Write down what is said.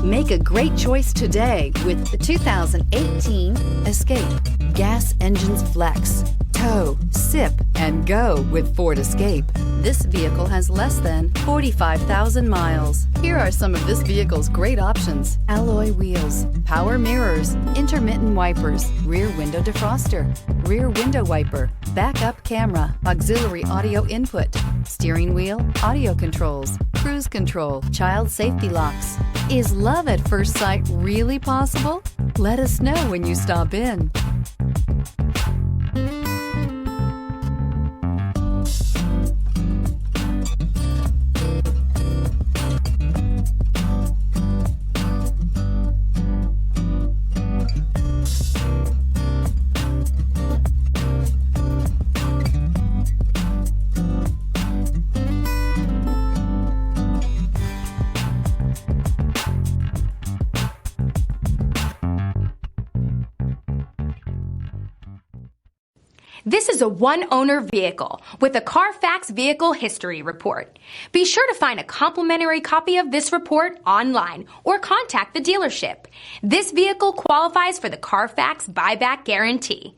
Make a great choice today with the 2018 Escape. Gas engines flex, tow, sip, and go with Ford Escape. This vehicle has less than 45,000 miles. Here are some of this vehicle's great options: alloy wheels, power mirrors, intermittent wipers, rear window defroster, rear window wiper, backup camera, auxiliary audio input, steering wheel audio controls, cruise control, child safety locks. Is love at first sight really possible? Let us know when you stop in. This is a one-owner vehicle with a Carfax Vehicle History Report. Be sure to find a complimentary copy of this report online or contact the dealership. This vehicle qualifies for the Carfax Buyback Guarantee.